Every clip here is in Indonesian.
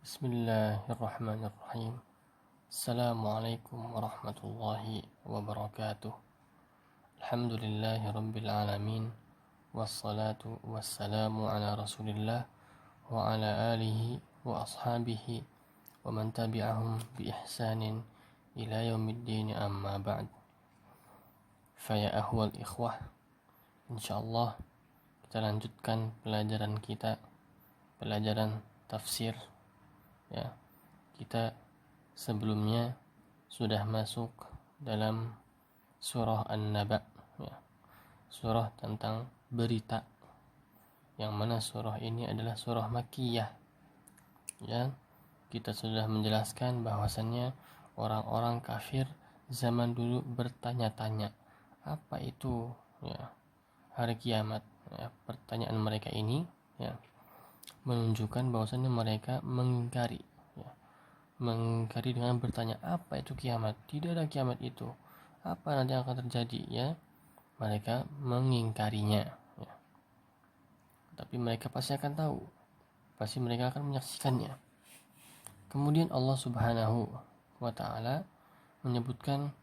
Bismillahirrahmanirrahim. Assalamualaikum warahmatullahi wabarakatuh. Alhamdulillahi rabbil alamin. Wassalatu wassalamu ala rasulillah wa ala alihi wa ashabihi wa man tabi'ahum bi ihsanin ila yaumiddin, amma ba'd. Faya ahwal ikhwah, insyaallah kita lanjutkan pelajaran tafsir. Ya, kita sebelumnya sudah masuk dalam surah An-Naba, ya, surah tentang berita, yang mana surah ini adalah surah Makkiyah. Ya, kita sudah menjelaskan bahwasannya orang-orang kafir zaman dulu bertanya-tanya, apa itu, ya, hari kiamat. Ya, pertanyaan mereka ini, ya, menunjukkan bahwasannya mereka mengingkari dengan bertanya, apa itu kiamat? Tidak ada kiamat itu. Apa nanti akan terjadi? Ya, mereka mengingkarinya. Ya. Tapi mereka pasti akan tahu. Pasti mereka akan menyaksikannya. Kemudian Allah Subhanahu wa Ta'ala menyebutkan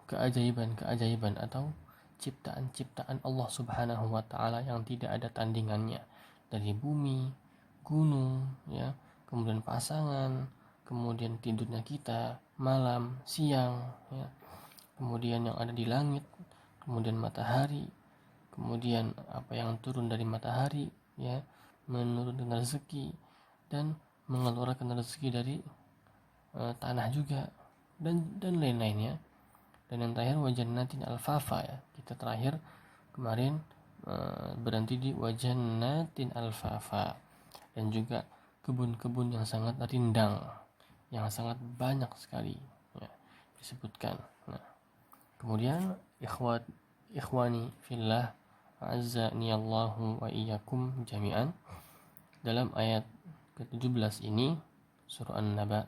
keajaiban atau ciptaan-ciptaan Allah Subhanahu wa Ta'ala yang tidak ada tandingannya, dari bumi, gunung, ya, kemudian pasangan, kemudian tidurnya kita, malam, siang, ya, kemudian yang ada di langit, kemudian matahari, kemudian apa yang turun dari matahari, ya, menurunkan rezeki dan mengeluarkan rezeki dari tanah juga, dan lain-lainnya. Dan yang terakhir wajannatin alfafa, ya, kita terakhir kemarin berhenti di wajannatin alfafa, dan juga kebun-kebun yang sangat rindang, yang sangat banyak sekali, ya, disebutkan. Nah, kemudian ikhwani fillah azzani Allahu wa iyyakum jami'an, dalam ayat ke-17 ini surah An-Naba,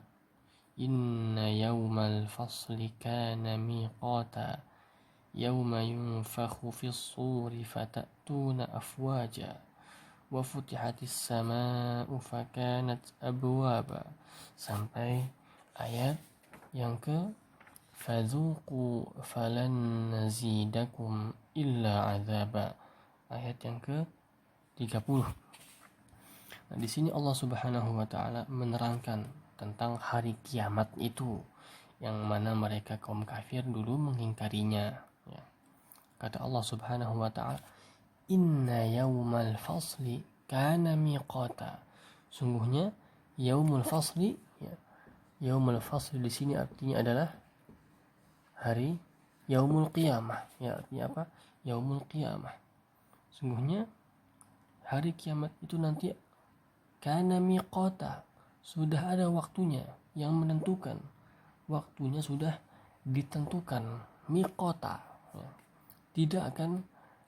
inna yawmal fasli kana miqata yawma yunfakhu fis suri fatatuna afwaja wa futihatis samaa'u fakanat abwaba, sampai ayat yang ke fadzuqu falan nazidakum illa azaba, ayat yang ke 30. Nah, di sini Allah Subhanahu wa Ta'ala menerangkan tentang hari kiamat itu, yang mana mereka kaum kafir dulu mengingkarinya. Ya. Kata Allah Subhanahu wa Ta'ala, inna yaumal fasli kana miqata. Sungguhnya yaumul fasli, ya, yaumul fasli di sini artinya adalah hari yaumul qiyamah. Ya, artinya apa? Yaumul qiyamah. Sungguhnya hari kiamat itu nanti kana miqata, sudah ada waktunya yang menentukan. Waktunya sudah ditentukan, miqata, ya. Tidak akan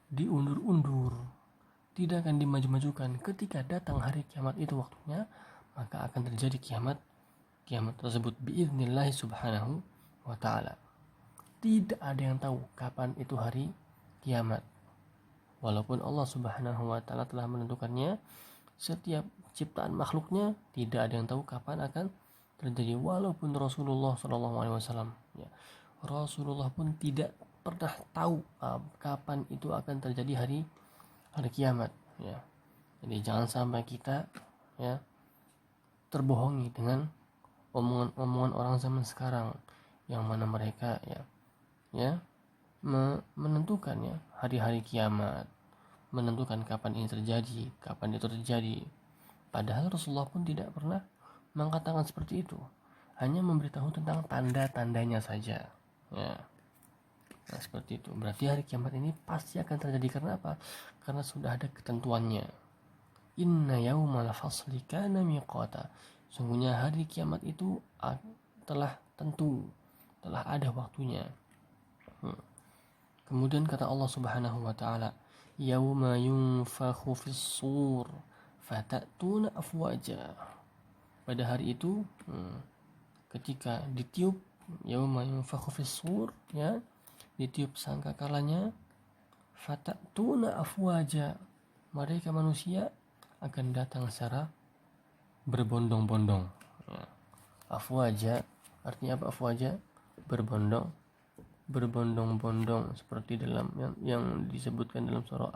diundur-undur, tidak akan dimaju-majukan. Ketika datang hari kiamat itu waktunya, maka akan terjadi kiamat tersebut biiznillah subhanahu wa ta'ala. Tidak ada yang tahu kapan itu hari kiamat, walaupun Allah Subhanahu wa Ta'ala telah menentukannya. Setiap ciptaan makhluknya tidak ada yang tahu kapan akan terjadi, walaupun Rasulullah SAW, ya, Rasulullah pun tidak pernah tahu kapan itu akan terjadi hari kiamat, ya. Jadi jangan sampai kita, ya, terbohongi dengan omongan-omongan orang zaman sekarang, yang mana mereka, menentukan, ya, hari-hari kiamat, menentukan kapan ini terjadi, kapan itu terjadi. Padahal Rasulullah pun tidak pernah mengatakan seperti itu, hanya memberitahu tentang tanda-tandanya saja, ya. Nah, seperti itu. Berarti hari kiamat ini pasti akan terjadi. Karena apa? Karena sudah ada ketentuannya. Inna yaumal fasli kana miqata. Sungguhnya hari kiamat itu telah tentu, telah ada waktunya. Kemudian kata Allah Subhanahu wa Ta'ala, yauma yunfakhu fis sur fatatuna afwaja. Pada hari itu, ketika ditiup, yauma yunfakhu fis sur, ya, ditiup sangkakalanya, fatatuna afwaja, mereka manusia akan datang secara berbondong-bondong. Ya. Afwaja artinya apa? Afwaja berbondong-bondong seperti dalam yang disebutkan dalam surah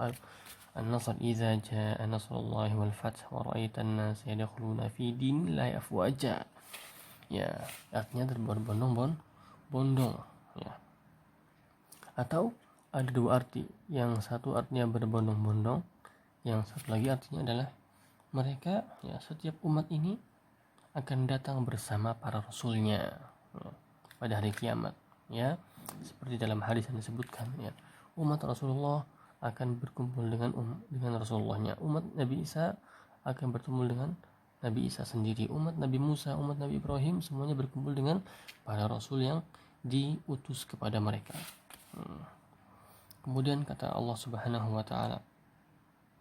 An-Nasr, idza jaa nasrullahi wal fath wa ra'aitan nas yadkhuluna fi dinillahi afwaja. Ya, artinya berbondong-bondong, ya. Atau ada dua arti. Yang satu artinya berbondong-bondong, yang satu lagi artinya adalah mereka, ya, setiap umat ini akan datang bersama para rasulnya, ya, pada hari kiamat, ya, seperti dalam hadis yang disebutkan, ya, umat Rasulullah akan berkumpul dengan Rasulullahnya, umat Nabi Isa akan bertemu dengan Nabi Isa sendiri, umat Nabi Musa, umat Nabi Ibrahim, semuanya berkumpul dengan para rasul yang diutus kepada mereka. Kemudian kata Allah Subhanahu wa taala,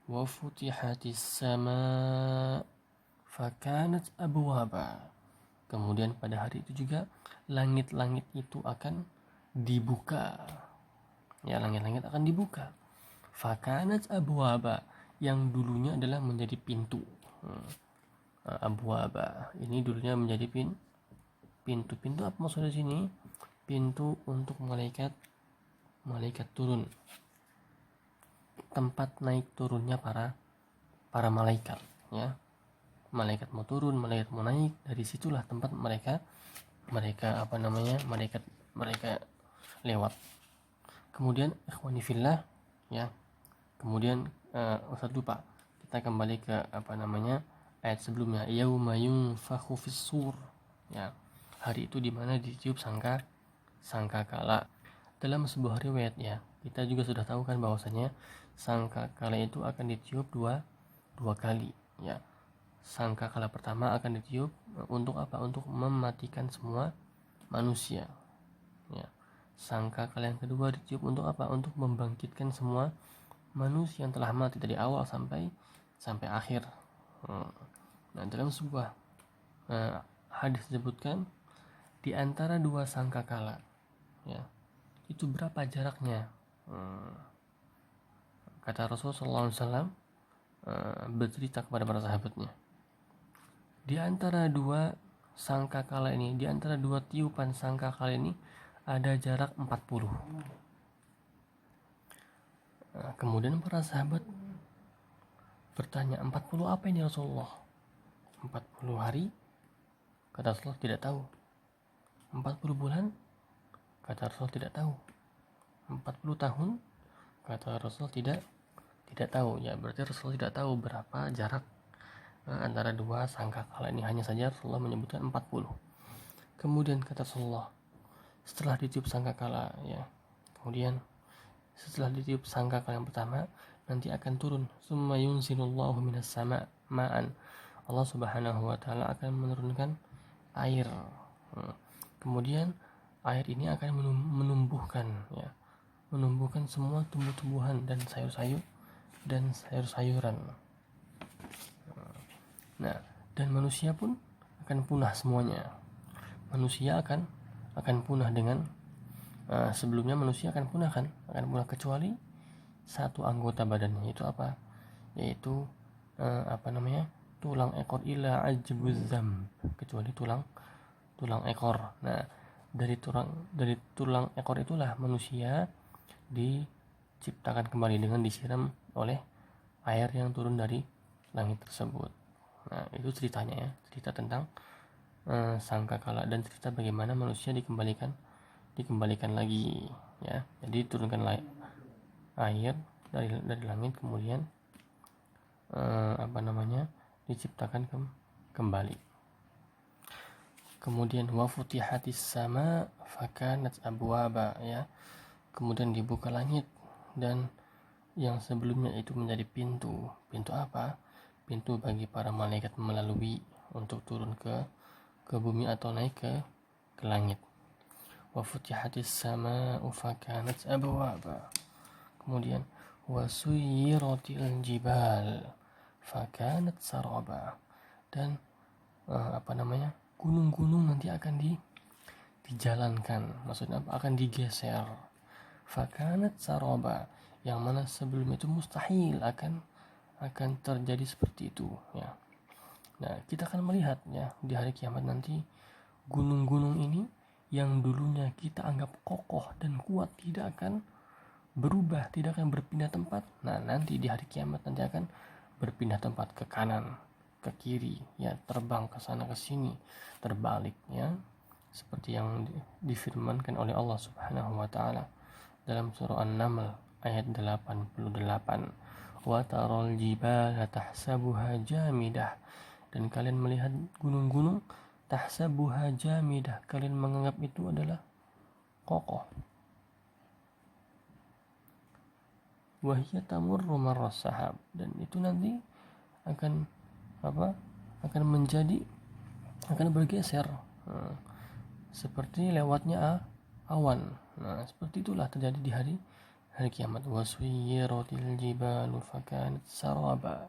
wa futihatis sama fakanat abwaba. Kemudian pada hari itu juga langit-langit itu akan dibuka. Ya, langit-langit akan dibuka. Fakanat abwaba, yang dulunya adalah menjadi pintu. Abwaba ini dulunya menjadi pintu. Pintu apa maksudnya sini? Pintu untuk malaikat turun, tempat naik turunnya para malaikat, ya. Malaikat mau turun, malaikat mau naik, dari situlah tempat mereka lewat. Kemudian ikhwani fillah, ya. Kemudian Ustaz lupa, kita kembali ke ayat sebelumnya, yauma yunfakhu fis-sur, ya. Hari itu di mana ditiup sangkakala. Dalam sebuah riwayat, ya, kita juga sudah tahu kan bahwasanya sangkakala itu akan ditiup dua kali, ya. Sangkakala pertama akan ditiup untuk apa? Untuk mematikan semua manusia, ya. Sangkakala yang kedua ditiup untuk apa? Untuk membangkitkan semua manusia yang telah mati dari awal sampai akhir. Nah, dalam sebuah hadis disebutkan di antara dua sangkakala, ya, itu berapa jaraknya? Kata Rasulullah SAW bercerita kepada para sahabatnya, di antara dua sangkakala ini, di antara dua tiupan sangkakala ini ada jarak 40. Kemudian para sahabat bertanya, 40 apa ini Rasulullah? 40 hari? Kata Rasulullah tidak tahu. 40 bulan? Kata Rasul tidak tahu. 40 tahun? Kata Rasul tidak tahu. Ya, berarti Rasul tidak tahu berapa jarak antara dua sangkakala ini. Hanya saja Rasulullah menyebutkan 40. Kemudian kata Rasulullah, setelah ditiup sangkakala, ya, kemudian setelah ditiup sangkakala yang pertama, nanti akan turun, summa yunzilullahu minas sama ma'an, Allah Subhanahu wa taala akan menurunkan air. Kemudian air ini akan menumbuhkan semua tumbuh-tumbuhan dan sayur-sayuran. Nah, dan manusia pun akan punah semuanya. Manusia akan punah dengan sebelumnya manusia akan punah kecuali satu anggota badannya, itu apa? Yaitu tulang ekor, ila ajbuzam, kecuali tulang ekor. Nah, dari tulang ekor itulah manusia diciptakan kembali dengan disiram oleh air yang turun dari langit tersebut. Nah, itu ceritanya, ya, cerita tentang sangkakala dan cerita bagaimana manusia dikembalikan lagi, ya. Jadi turunkan air dari langit, kemudian diciptakan kembali. Kemudian wa futihatis sama fakanat abwaba, ya. Kemudian dibuka langit dan yang sebelumnya itu menjadi pintu. Pintu apa? Pintu bagi para malaikat melalui untuk turun ke bumi atau naik ke langit. Wa futihatis sama fakanat abwaba. Kemudian wa suyiratil jibal fakanat saraba, dan gunung-gunung nanti akan dijalankan, maksudnya apa? Akan digeser. Fakanat saraba, yang mana sebelum itu mustahil akan terjadi seperti itu, ya. Nah, kita akan melihat ya di hari kiamat nanti gunung-gunung ini yang dulunya kita anggap kokoh dan kuat tidak akan berubah, tidak akan berpindah tempat. Nah, nanti di hari kiamat nanti akan berpindah tempat ke kanan, ke kiri, ya, terbang ke sana ke sini, terbalik, ya. Seperti yang difirmankan oleh Allah Subhanahu wa taala dalam surah An-Naml ayat 88. Wa taral jibala tahsabuha jamidah, dan kalian melihat gunung-gunung tahsabuha jamidah, kalian menganggap itu adalah kokoh. Wahiyya tamurru marras sahab, dan itu nanti akan akan menjadi, akan bergeser seperti lewatnya awan. Nah, seperti itulah terjadi di hari kiamat. Wasuyiratil jibalu fakanat saraba.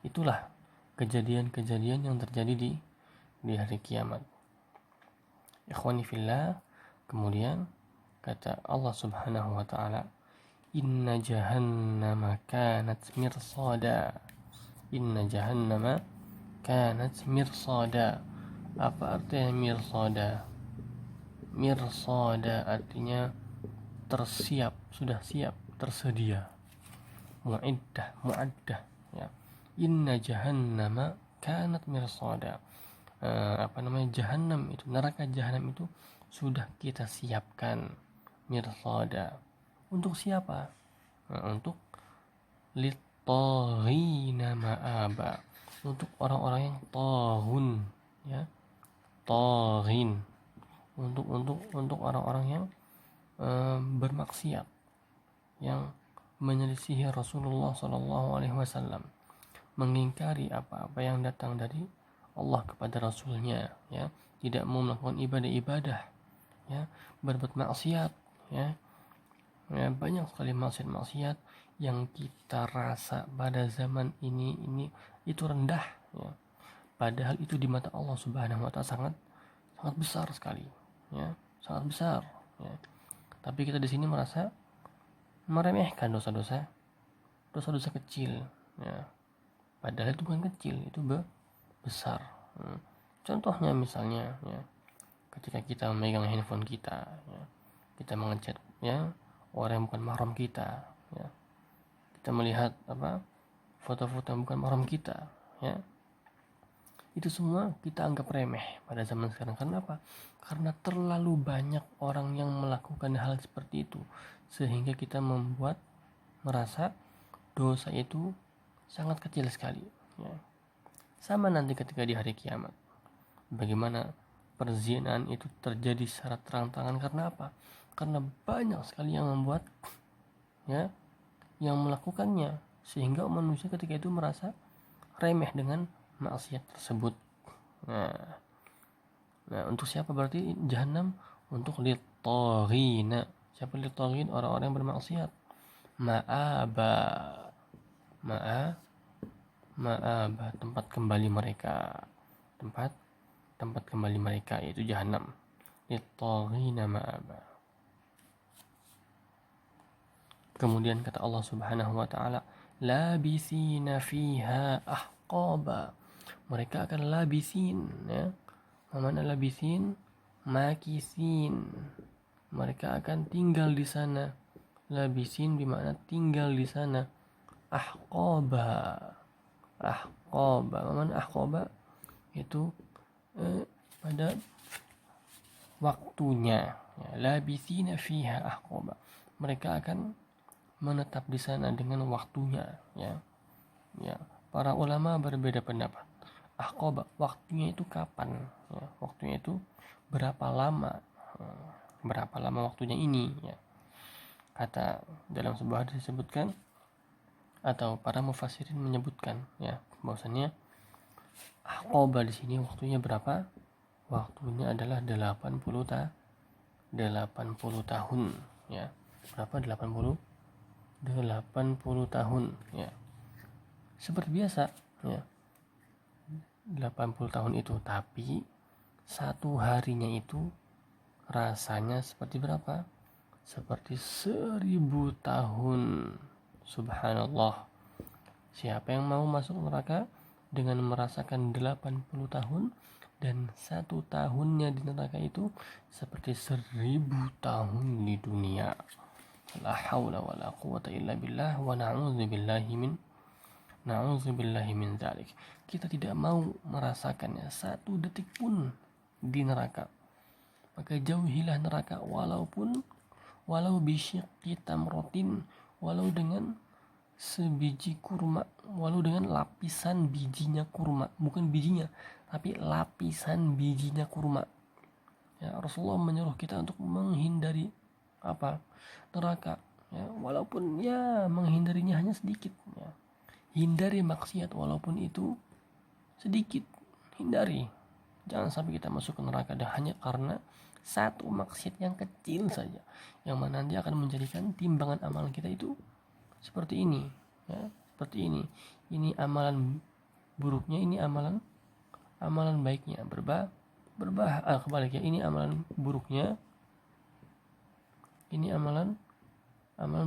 Itulah kejadian-kejadian yang terjadi di hari kiamat. Ikhwani fillah, kemudian kata Allah Subhanahu wa taala, inna jahannama kanat mirsada. Inna jahannama kanat mirsada. Apa artinya mirsada? Mirsada artinya tersiap, sudah siap, tersedia. Muaddah, ya. Inna jahannama kanat mirsada. Jahannam itu, neraka jahanam itu sudah kita siapkan. Mirsada. Untuk siapa? Untuk litaghina ma'aba, untuk orang-orang yang taghun, ya, taghin, untuk orang-orang yang bermaksiat, yang menyelisihi Rasulullah SAW, mengingkari apa-apa yang datang dari Allah kepada Rasulnya, ya, tidak mau melakukan ibadah-ibadah, ya, berbuat maksiat, ya, banyak sekali maksiat yang kita rasa pada zaman ini itu rendah, ya, padahal itu di mata Allah Subhanahu wa taala sangat besar sekali, ya, sangat besar, ya. Tapi kita di sini merasa meremehkan dosa-dosa kecil, ya, padahal itu bukan kecil, itu besar. Contohnya misalnya, ya, ketika kita memegang handphone kita, ya, kita mengechat, ya, orang yang bukan mahram kita, ya, kita melihat foto-foto yang bukan mahram kita, ya, itu semua kita anggap remeh pada zaman sekarang. Karena apa? Karena terlalu banyak orang yang melakukan hal seperti itu, sehingga kita merasa dosa itu sangat kecil sekali, ya. Sama nanti ketika di hari kiamat, bagaimana perzinahan itu terjadi secara terang-terangan. Karena apa? Karena banyak sekali yang membuat, ya, yang melakukannya, sehingga manusia ketika itu merasa remeh dengan maksiat tersebut. Nah, untuk siapa berarti jahanam? Untuk litaghina. Siapa litaghin? Orang-orang yang bermaksiat. Ma'aba, tempat kembali mereka, tempat kembali mereka, yaitu jahanam. Litaghina ma'aba. Kemudian kata Allah Subhanahu wa taala, labisina fiha ahqaba. Mereka akan labisin, ya. Mana labisin? Makisin. Mereka akan tinggal di sana. Labisin bermakna tinggal di sana. Ahqaba. Mana ahqaba? Itu pada waktunya, ya. Labisina fiha ahqaba. Mereka akan menetap di sana dengan waktunya, ya. Ya, para ulama berbeda pendapat. Ahqaba, waktunya itu kapan, ya, waktunya itu berapa lama waktunya ini, ya. Kata dalam sebuah hadis disebutkan, atau para mufassirin menyebutkan, ya, bahwasanya ahqaba di sini waktunya berapa? Waktunya adalah 80 tahun, ya. Berapa? 80 tahun, ya. Seperti biasa, ya, 80 tahun itu, tapi satu harinya itu rasanya seperti berapa? Seperti 1000 tahun. Subhanallah. Siapa yang mau masuk neraka dengan merasakan 80 tahun, dan 1 tahunnya di neraka itu seperti 1000 tahun di dunia. La haula wala quwata illa billah wa na'udzubillahi min dzalik. Kita tidak mau merasakannya 1 detik pun di neraka. Maka jauhilah neraka walau bisyiqqi tamratin, walau dengan sebiji kurma, walau dengan lapisan bijinya kurma, bukan bijinya tapi lapisan bijinya kurma. Ya, Rasulullah menyuruh kita untuk menghindari apa? Neraka. Ya, walaupun ya menghindarinya hanya sedikit. Ya. Hindari maksiat walaupun itu sedikit. Hindari. Jangan sampai kita masuk ke neraka dan hanya karena satu maksiat yang kecil saja, yang mana nanti akan menjadikan timbangan amalan kita itu seperti ini. Ya, seperti ini. Ini amalan buruknya, ini amalan baiknya. Kebaliknya, ini amalan buruknya, ini amalan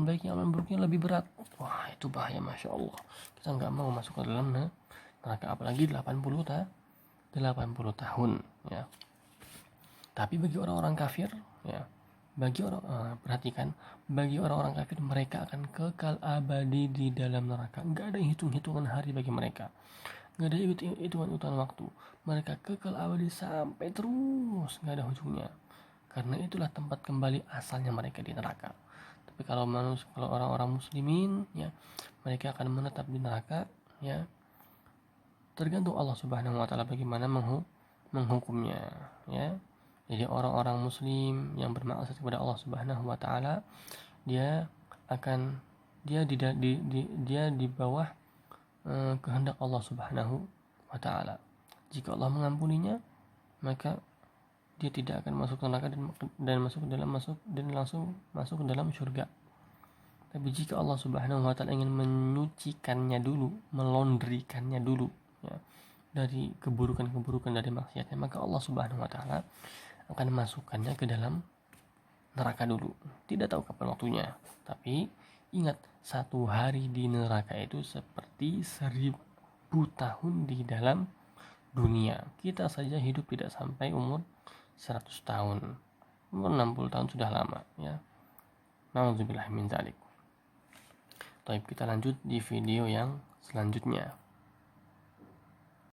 baiknya, amalan buruknya lebih berat. Wah, itu bahaya, Masya Allah. Kita nggak mau masuk ke dalam neraka, apalagi 80 tahun, ya. Tapi bagi orang-orang kafir, ya, perhatikan, bagi orang-orang kafir, mereka akan kekal abadi di dalam neraka. Nggak ada hitung-hitungan hari bagi mereka, nggak ada hitungan waktu. Mereka kekal abadi sampai terus, nggak ada ujungnya. Karena itulah tempat kembali asalnya mereka di neraka. Tapi kalau orang-orang muslimin, ya, mereka akan menetap di neraka, ya. Tergantung Allah Subhanahu wa taala bagaimana menghukumnya, ya. Jadi orang-orang muslim yang bermaksiat kepada Allah Subhanahu wa taala, dia di bawah kehendak Allah Subhanahu wa taala. Jika Allah mengampuninya, maka dia tidak akan masuk neraka dan langsung masuk ke dalam surga. Tapi jika Allah Subhanahu wa taala ingin menyucikannya dulu, melondrikannya dulu, ya, dari keburukan dari maksiatnya, maka Allah Subhanahu wa taala akan masukkannya ke dalam neraka dulu. Tidak tahu kapan waktunya, tapi ingat, 1 hari di neraka itu seperti 1000 tahun di dalam dunia. Kita saja hidup tidak sampai umur 100 tahun, umur 60 tahun sudah lama, ya. Na'udzubillah min dzalik. Baik, kita lanjut di video yang selanjutnya.